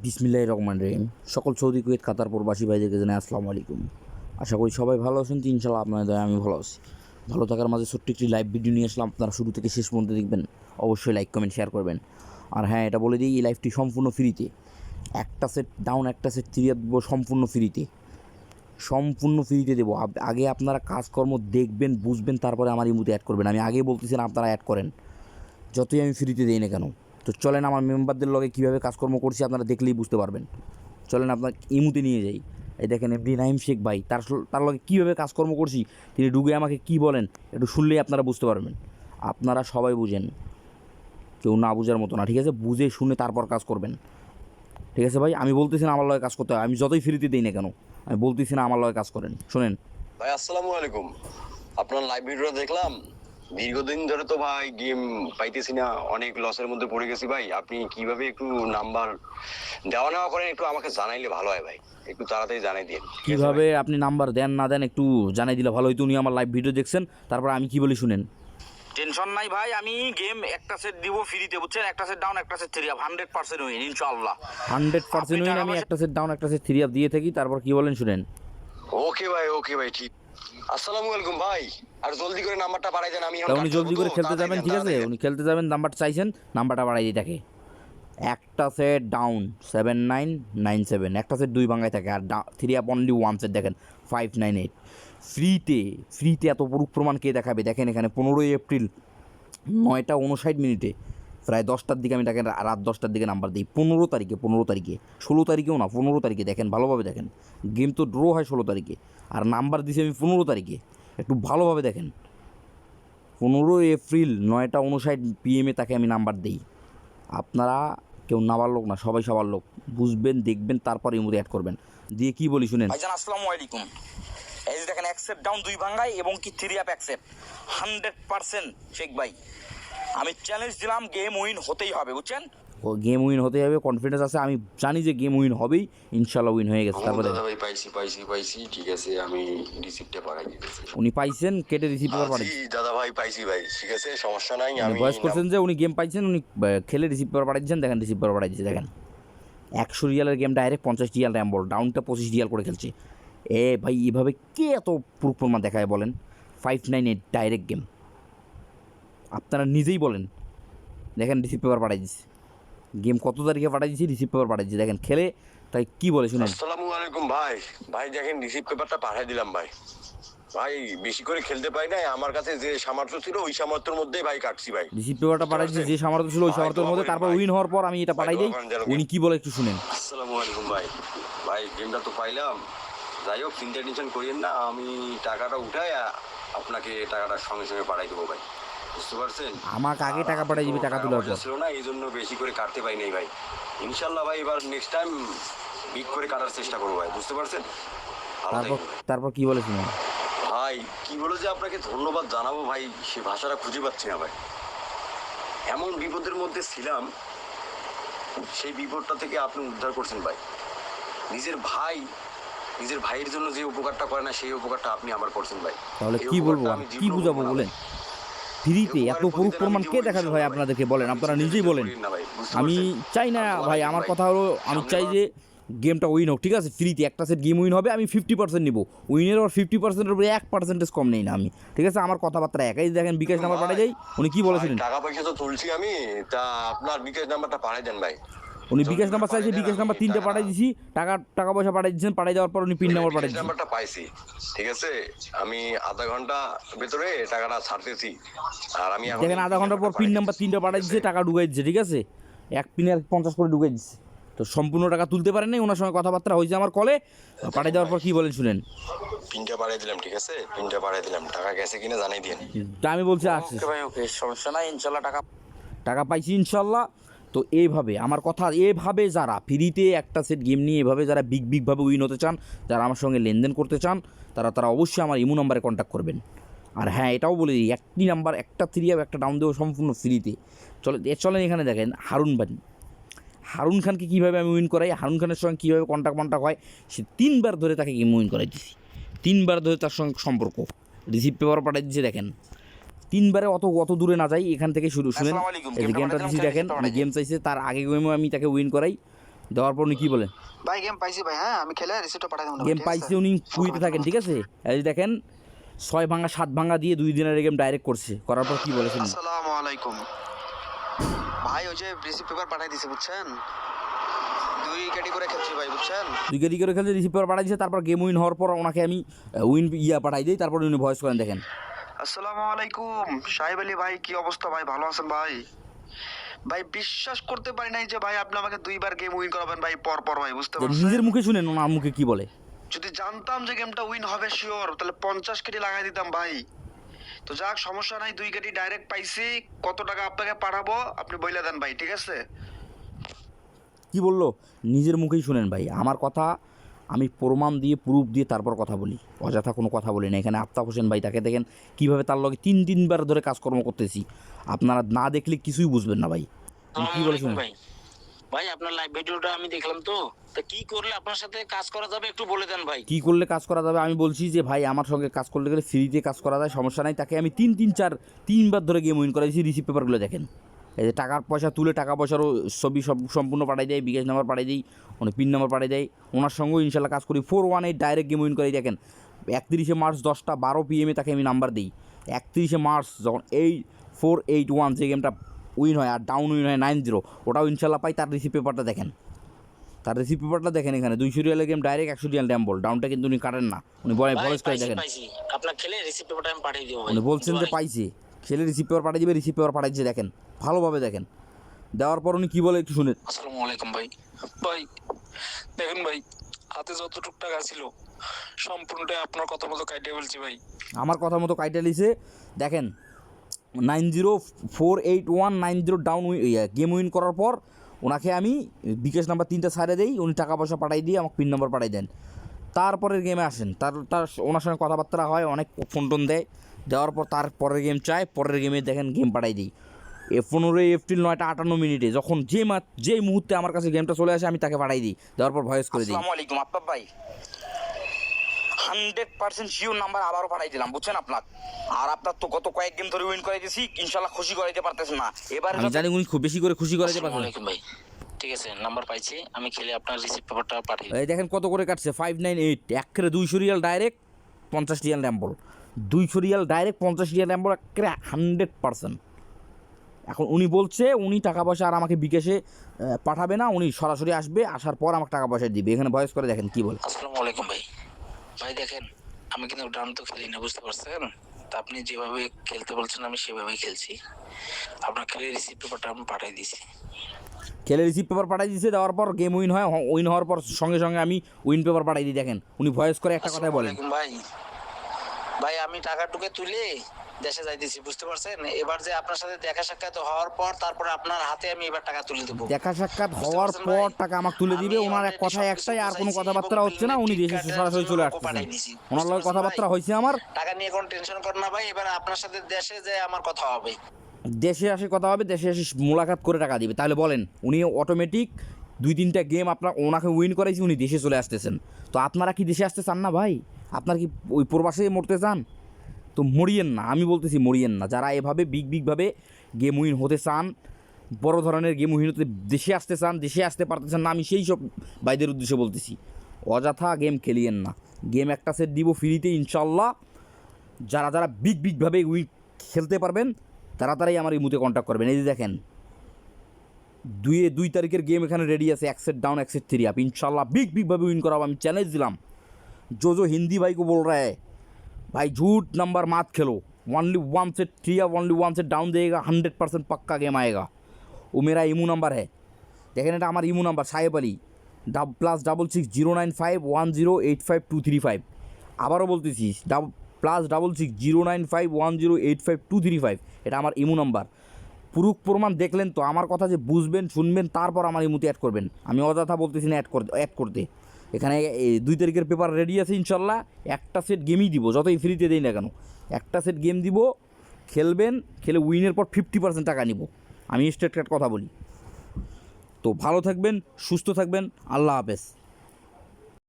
বিসমিল্লাহির রহমানির রহিম। সকল সৌদি, কুয়েত, কাতার প্রবাসী ভাইদেরকে জানাই আসসালামু আলাইকুম। আশা করি সবাই ভালো আছেন। তো ইনশাল্লাহ আপনাদের দয়ায় আমি ভালো আছি। ভালো থাকার মাঝে ছোট্ট একটি লাইভ ভিডিও নিয়ে আসলাম। আপনারা শুরু থেকে শেষ পর্যন্ত দেখবেন, অবশ্যই লাইক কমেন্ট শেয়ার করবেন। আর হ্যাঁ, এটা বলে দিই, এই লাইভটি সম্পূর্ণ ফ্রিতে। একটা সেট ডাউন, একটা সেট থ্রি দেবো সম্পূর্ণ ফ্রিতে, সম্পূর্ণ ফ্রিতে দেবো। আগে আপনারা কাজকর্ম দেখবেন, বুঝবেন, তারপরে আমার ইমুতে অ্যাড করবেন। আমি আগে বলতেছি না, আপনারা অ্যাড করেন, যতই আমি ফ্রিতে দিই না কেন। তো চলেন আমার মেম্বারদের লগে কীভাবে কাজকর্ম করছি আপনারা দেখলেই বুঝতে পারবেন। চলেন আপনার ইমুতে নিয়ে যাই। এই দেখেন এমডি নাইম শেখ ভাই, তার লগে কীভাবে কাজকর্ম করছি, তিনি ঢুকে আমাকে কি বলেন একটু শুনলেই আপনারা বুঝতে পারবেন। আপনারা সবাই বুঝেন, কেউ না বুঝার মতো না, ঠিক আছে? বুঝে শুনে তারপর কাজ করবেন, ঠিক আছে ভাই? আমি বলতেছি না আমার লগে কাজ করতে হয়, আমি যতই ফ্রিতে দিই না কেন, আমি বলতেছি না আমার লগে কাজ করেন। শোনেন ভাই, আসসালামু আলাইকুম। আপনার লাইভ ভিডিও দেখলাম। দীর্ঘদিন ধরে তো ভাই গেম পাইতেছি না, অনেক লসের মধ্যে পড়ে গেছি ভাই। আপনি কিভাবে একটু নাম্বার দেওয়া নেওয়া করেন একটু আমাকে জানাইলে ভালো হয় ভাই, একটু তাড়াতাড়ি জানাই দিন। কীভাবে আপনি নাম্বার দেন না দেন একটু জানাই দিলে ভালো হইতো। উনি আমার লাইভ ভিডিও দেখছেন, তারপর আমি কি বলি শুনেন। টেনশন নাই ভাই, আমি গেম একটা সেট দিব ফ্রিতে, বুঝছেন? একটা সেট ডাউন, একটা সেট থ্রি আপ, 100% উইন ইনশাআল্লাহ। 100% উইন। আমি একটা সেট ডাউন, একটা সেট থ্রি আপ দিয়ে থাকি। তারপর কি বলেন শুনেন। ওকে ভাই, ওকে ভাই, ঠিক। আসসালামু আলাইকুম ভাই, আর জলদি করে নাম্বারটা বাড়াই দেন। আমি তা উনি জলদি করে খেলতে যাবেন, ঠিক আছে? উনি খেলতে যাবেন, নাম্বার চাইছেন, নাম্বারটা বাড়াই দিই তাকে। একটা সেট ডাউন 7997, একটা সেট দুই ভাঙায় থাকে, আর three up only one set দেখেন 598 ফ্রিতে। এত প্রমাণ কে দেখাবে? দেখেন এখানে 15 এপ্রিল 9:59 প্রায় 10টার দিকে আমি তাকে, রাত 10টার দিকে নাম্বার দিই। 15 তারিখে, 16 তারিখেও না, 15 তারিখে দেখেন, ভালোভাবে দেখেন। গেম তো ড্র হয় 16 তারিখে, আর নাম্বার দিছি আমি 15 তারিখে। একটু ভালোভাবে দেখেন। 15 এপ্রিল 9:59 PM তাকে আমি নাম্বার দিই। আপনারা কেউ নাবার লোক না, সবাই সবার লোক। বুঝবেন, দেখবেন, তারপর এর মধ্যে অ্যাড করবেন। দিয়ে কি বলি শুনেন। ভাইজান আসসালামু আলাইকুম। এই যে দেখেন, অ্যাকসেপ্ট ডাউন দুই ভাঙ্গাই এবং কি থ্রি আপ অ্যাকসেপ্ট 100% শেখ ভাই। আমি চ্যালেঞ্জ দিলাম, গেম উইন হতেই হবে, বুঝছেন? ও গেম উইন হতেই হবে, কনফিডেন্স আছে, আমি জানি যে গেম উইন হবেই, ইনশাল্লাহ উইন হয়ে গেছে। তারপরে দাদা ভাই, পাইছি, ঠিক আছে, আমি রিসিপ্টটা পাঠাই দিতেছি। উনি পাইছেন, কেটে রিসিভ পেপার পাঠাইছি। দাদা ভাই, পাইছি ভাই, ঠিক আছে, সমস্যা নাই। আমি ভয়েস করছেন যে উনি গেম পাইছেন, উনি খেলে রিসিভ পেপার পাঠাইছেন। দেখেন রিসিভ পেপার পাঠাইছে, দেখেন 100 রিয়ালের গেম ডাইরেক্ট 50 রিয়াল র্যাম্বল, ডাউনটা 25 রিয়াল করে খেলছে। এ ভাই, এভাবে কে এত প্রুফ প্রমাণ দেখায় বলেন? 598 ডাইরেক্ট গেম, আপনারা নিজেই বলেন। দেখেন রিসিভ পেপার পাঠাই দিচ্ছে, গেম কত তারিখে পাঠাই দিচ্ছি, রিসিভ পেপার পাঠাই দিচ্ছি, দেখেন খেলে। তাই কি বলে শুনেন। আসসালামু আলাইকুম ভাই। ভাই দেখেন, রিসিভ পেপারটা পাঠিয়ে দিলাম ভাই। ভাই বেশি করে খেলতে পাই নাই, আমার কাছে যে সামর্থ্য ছিল ওই সামর্থ্যের মধ্যেই ভাই কাটছি ভাই। রিসিভ পেপারটা পাঠাই দিচ্ছি, যে সামর্থ্য ছিল ওই সামর্থ্যের মধ্যে। তারপর উইন হওয়ার পর আমি এটা পাঠাই দিই। উনি কি বলে একটু শুনেন। আসসালামু আলাইকুম ভাই। ভাই গেমটা তো পাইলাম, যাই হোক চিন্তা টেনশন করিয়েন না, আমি টাকাটা উঠাই আপনাকে টাকাটা সঙ্গে সঙ্গে পাঠাই দেবো ভাই, বুঝতে পারছেন? আমাকে আগে টাকা পাঠাই দিবি, টাকা তোলার পর। ছিল না, এই জন্য বেশি করে কাটতে পাই নাই ভাই। ইনশাল্লাহ ভাই, এবার নেক্সট টাইম বিগ করে কাটার চেষ্টা করবো ভাই, বুঝতে পারছেন? তারপর কি বলে শুনেন। ভাই কি বলে যে আপনাকে ধন্যবাদ জানাবো ভাই, সে ভাষাটা খুঁজে পাচ্ছি না ভাই। এমন বিপদের মধ্যে ছিলাম, সেই বিপদটা থেকে আপনি উদ্ধার করছেন ভাই। নিজের ভাইয়ের জন্য যে উপকারটা করে না, সেই উপকারটা আপনি আমার করছেন ভাই। তাহলে কি বলবো, আমি কি বুঝাবো বলেন? ফ্রিতে এত প্রমাণ কে দেখাবে ভাই আপনাদেরকে? বলেন, আপনারা নিজেই বলেন। আমি চাই না ভাই, আমার কথা হলো, আমি চাই যে গেমটা উইন হোক, ঠিক আছে? ফ্রিতে একটা সেট গেম উইন হবে, আমি 50% নিব। উইনের ওর 50%-এর উপরে 1% কম নেই না আমি, ঠিক আছে? আমার কথাবার্তা একাই। দেখেন বিকাশ নাম্বার পাঠিয়ে যাই। উনি কি বলেছিলেন, টাকা পয়সা তো তুলছি আমি, তা আপনার বিকাশ নাম্বারটা পাঠিয়ে দেন ভাই। উনি বিকাশ নাম্বার চাইছে, বিকাশ নাম্বার 3টে পাঠিয়ে দিয়েছি। টাকা পয়সা পাঠিয়ে দিচ্ছেন, পাঠিয়ে দেওয়ার পর উনি পিন নাম্বার পাঠিয়ে দিচ্ছেন। নাম্বারটা পাইছি, ঠিক আছে, আমি আধা ঘন্টা ভেতরে টাকাটা ছাড়তেছি। আর আমি দেখেন আধা ঘন্টার পর পিন নাম্বার 3টা পাঠিয়ে দিচ্ছে, টাকা ঢুকাই দিচ্ছে, ঠিক আছে? এক পিনে 50 করে ঢুকাই দিচ্ছে। তো সম্পূর্ণ টাকা তুলতে পারেন নাই, ওনার সঙ্গে কথাবার্তা হয়েছে আমার কলে। পাঠিয়ে দেওয়ার পর কি বলেন শুনেন। পিনটা পাঠিয়ে দিলাম, ঠিক আছে, পিনটা পাঠিয়ে দিলাম, টাকা গেছে কিনা জানাই দিন। তা আমি বলছি আসছে ভাই, ওকে, সমস্যা নাই, ইনশাল্লাহ টাকা পাইছি ইনশাল্লাহ। তো এইভাবে আমার কথা, এভাবে যারা ফ্রিতে একটা সেট গেম নিয়ে এভাবে যারা বিগভাবে উইন হতে চান, যারা আমার সঙ্গে লেনদেন করতে চান, তারা অবশ্যই আমার ইমো নাম্বারে কন্ট্যাক্ট করবেন। আর হ্যাঁ, এটাও বলে দিই, একটি নাম্বার, একটা থ্রি আপ, একটা ডাউন দেবো সম্পূর্ণ ফ্রিতে। চলেন এখানে দেখেন হারুন খানকে কীভাবে আমি উইন করাই, হারুন খানের সঙ্গে কীভাবে কন্ট্যাক্ট হয়। সে 3বার ধরে তাকে গেম উইন করাই দিছি, 3বার ধরে তার সঙ্গে সম্পর্ক। রিসিভ পেপার পাঠাই দিচ্ছে, দেখেন 3বারে অত দূরে না যাই, এখান থেকে শুনেন। এই যে গেমটা দিচ্ছি দেখেন, আমি গেম চাইছে, তার আগে গেমেও আমি তাকে উইন করাই। দেওয়ার পর উনি কী বলেন, ভাই গেম পাইছি ভাই, হ্যাঁ আমি খেলে রিসিপ্টটা পাঠাই দেবো। গেম পাইছে, উনি কুইতে থাকেন, ঠিক আছে। এই যে দেখেন 6 ভাঙা 7 ভাঙা দিয়ে 2 দিনের গেম ডাইরেক্ট করছে, করার পর কী বলেছেন। আসসালামু আলাইকুম ভাই, ওই যে রিসিপ্ট পেপার পাঠাই দিছে বুঝছেন, 2 কেডি করে খেলছি ভাই বুঝছেন। 2 কেজি করে খেলছে, রিসিভ পেপার পাঠাই দিয়েছে, তারপর গেম উইন হওয়ার পর ওনাকে আমি পাঠাই দিই, তারপর উনি ভয়েস করেন দেখেন। আসসালামু আলাইকুম সাহেব আলী ভাই, কি অবস্থা ভাই, ভালো আছেন ভাই? ভাই বিশ্বাস করতে পারি নাই যে ভাই আপনি আমাকে 2বার গেম উইন করাবেন ভাই পর পর ভাই, বুঝতে যে পারছেন। নিজের মুখে শুনেন ওনার মুখে কী বলে। যদি জানতাম যে গেমটা উইন হবে শিওর, তাহলে 50 কেডি লাগাই দিতাম ভাই। তো যাক সমস্যা নাই, 2 কেডি ডাইরেক্ট পাইছি। কত টাকা আপনাকে পাঠাবো আপনি বইলে দেন ভাই, ঠিক আছে? কি বললো নিজের মুখেই শুনেন ভাই, আমার কথা আমি প্রমাণ দিয়ে প্রুফ দিয়ে তারপর কথা বলি, অযথা কোনো কথা বলি না। এখানে আফতাব হোসেন ভাই, তাকে দেখেন কীভাবে তার লগে 3-3বার ধরে কাজকর্ম করতেছি, আপনারা না দেখলে কিছুই বুঝবেন না ভাই। কী বলে শুনেন। ভাই ভাই আপনার লাইভ ভিডিওটা আমি দেখলাম, তো তা কি করলে আপনার সাথে কাজ করা যাবে একটু বলে দেন ভাই। কী করলে কাজ করা যাবে আমি বলছি যে ভাই, আমার সঙ্গে কাজ করলে গেলে ফ্রিতে কাজ করা যায়, সমস্যা নাই। তাকে আমি 3-3-4 ধরে গেম উইন করাইছি। রিসিভ পেপারগুলো দেখেন, এই যে টাকার পয়সা তুলে, টাকা পয়সারও ছবি সব সম্পূর্ণ পাঠাই দেয়, বিকাশ নাম্বার পাঠাই দিই, উনি পিন নাম্বার পাঠাই দেয়। ওনার সঙ্গেও ইনশাল্লাহ কাজ করি। 418 ডাইরেক্ট গেম উইন করাই দেখেন। 31 মার্চ 10:12 PM তাকে আমি নাম্বার দিই। 31 মার্চ যখন 481 যে গেমটা উইন হয় আর ডাউন উইন হয় 90, ওটাও ইনশাল্লাহ পাই। তার রিসিভ পেপারটা দেখেন, তার রিসিভ পেপারটা দেখেন। এখানে 200 রিয়ালের গেম ডাইরেক্ট 100 রিয়াল ড্যাম্বল, ডাউনটা কিন্তু উনি কাটেন না, উনি ভাই ভয়েস করে পাইছি দেখেন। পাইছি, আপনার খেলে রিসিপ্ট পেপারটা আমি পাঠিয়ে দিব ভাই। উনি বলছেন যে পাইছে, খেলে রিসিভ পেপার পাঠিয়ে দিবে, রিসিভ পেপার পাঠাইছে দেখেন, ভালোভাবে দেখেন। দেওয়ার পর উনি কী বলে একটু শুনে। আসসালামু আলাইকুম ভাই। ভাই দেখেন ভাই, হাতে যতটুকু টাকা ছিল সম্পূর্ণটাই আপনার কথা মতো কাটিয়ে বলছি ভাই। আমার কথা মতো কাইটা লিছে দেখেন। 904819 ডাউন গেম উইন করার পর ওনাকে আমি বিকাশ নাম্বার 3টা ছাড়ে দেই, উনি টাকা পয়সা পাঠাই দিয়ে আমাকে পিন নাম্বার পাঠাই দেন। তারপরের গেমে আসেন, তার ওনার সঙ্গে কথাবার্তা হয়, অনেক ফোন টোন দেয়। দেওয়ার পর তার পরের গেম চায়, পরের গেমে দেখেন গেম পাঠাই দিই। 15 এপ্রিল 9:58 যখন যেই মুহূর্তে আমার কাছে গেমটা চলে আসে আমি তাকে পাঠাই দিই, দেওয়ার পর ভয়েস করে দিই। আসসালামু আলাইকুম আফতাব ভাই, 100% শিওর নাম্বার আবারও পাঠাই দিলাম বুঝছেন আপনার। আর আপনার তো গত কয়েক গেম ধরে উইন করে দিয়েছি, ইনশাল্লাহ খুশি করাইতে পারতেছেন না। এবার আমি জানি উনি খুব বেশি করে খুশি করাইতে আসসালামু পারতেন। আলাইকুম ভাই, ঠিক আছে নাম্বার পাইছি, আমি খেলে আপনার রিসিপ্ট পেপারটা পাঠিয়ে এই দেখেন কত করে কাটছে, 598 একেবারে 200 রিয়াল ডাইরেক্ট 50 রিয়াল ড্যাম্বল, 200 রিয়াল ডাইরেক্ট 50 রিয়াল ড্যাম্বল একেবারে 100%। এখন উনি বলছে উনি টাকা পয়সা আর আমাকে বিকাশে পাঠাবে না, উনি সরাসরি আসবে, আসার পর আমাকে টাকা পয়সা দিবে। এখানে ভয়েস করে দেখেন কী বলে। আসসালামু আলাইকুম ভাই। ভাই দেখেন আমি কিন্তু ডান তো খেলি না, বুঝতে পারছেন। তা আপনি যেভাবে খেলতে বলছেন আমি সেভাবেই খেলছি। আপনার খেলে রিসিপ্ট পেপারটা আমি পাঠিয়ে দিয়েছি। খেলে রিসিভ পেপার পাঠাই দিয়েছে, দেওয়ার পর গেম উইন হয়, উইন হওয়ার পর সঙ্গে সঙ্গে আমি উইন পেপার পাঠাই দিই। দেখেন উনি ভয়েস করে একটা কথাই বলেন। আসসালামু আলাইকুম ভাই, ভাই আমি টাকা টুকে তুলে দেশে যাইতেছি, বুঝতে পারছেন। এবার যে আপনার সাথে দেখা সাক্ষাৎ হওয়ার পর তারপরে আপনার হাতে আমি এবার টাকা তুলে দেবো। দেখা সাক্ষাৎ হওয়ার পর টাকা আমাকে তুলে দিবে। ওনার এক কথাই একটাই, আর কোনো কথাবার্তা হচ্ছে না, উনি দেশে সরাসরি চলে আসতেছেন। ওনার লগে কথাবার্তা হয়েছে আমার। টাকা নিয়ে কোনো টেনশন করেন না ভাই, এবার আপনার সাথে দেশে যে আমার কথা হবে। দেশে আসে কথা হবে, দেশে এসে মোলাকাত করে টাকা দিবে। তাহলে বলেন, উনি অটোমেটিক 2-3টা গেম আপনার ওনাকে উইন করাইছি, উনি দেশে চলে আসতেছেন। তো আপনারা কি দেশে আসতে চান না ভাই? আপনারা কি ওই প্রবাসে মরতে চান? তো মরিয়েন না, আমি বলতেছি মরিয়েন না। যারা এভাবে বিগভাবে গেম উইন হতে চান, বড় ধরনের গেম উইন হতে দেশে আসতে চান, দেশে আসতে পারতেছেন না, আমি সেই সব ভাইদের উদ্দেশ্যে বলতেছি, অযথা গেম খেলিয়েন না। গেম একটা সেট দিব ফ্রিতে ইনশাল্লাহ। যারা বিগভাবে উইন খেলতে পারবেন তাড়াতাড়ি আমার এই মুতে কন্ট্যাক্ট করবেন। এই যে দেখেন 2 তারিখের গেম এখানে রেডি আছে, 1 सेट डाउन 1 सेट 3 अप इंशाल्लाह बिगভাবে উইন করাবো। আমি চ্যালেঞ্জ দিলাম, जो हिंदी भाई को बोल रहा है भाई झूठ नंबर मत खेलो, only 1 set 3 up only 1 set down देगा, 100% पक्का गेम आएगा। वो मेरा इमू नंबर है, देखें এটা আমার ইমু নাম্বার সাহেব আলী +66 095 1085 235। আবারও বলতেছি +66 095 1085 235, এটা আমার ইমু নাম্বার। পুরুষ প্রমাণ দেখলেন তো, আমার কথা যে বুঝবেন শুনবেন তারপর আমার ইমুতে অ্যাড করবেন। আমি অযথা বলতেছি না অ্যাড করতে। এখানে 2 তারিখের পেপার রেডি আছে ইনশাল্লাহ। একটা সেট গেমই দিব, যতই ফ্রিতে দেই না কেন, একটা সেট গেম দিব, খেলবেন, খেলে উইনের পর 50% টাকা নিব। আমি স্ট্রেট কথা বলি। তো ভালো থাকবেন, সুস্থ থাকবেন, আল্লাহ হাফেজ।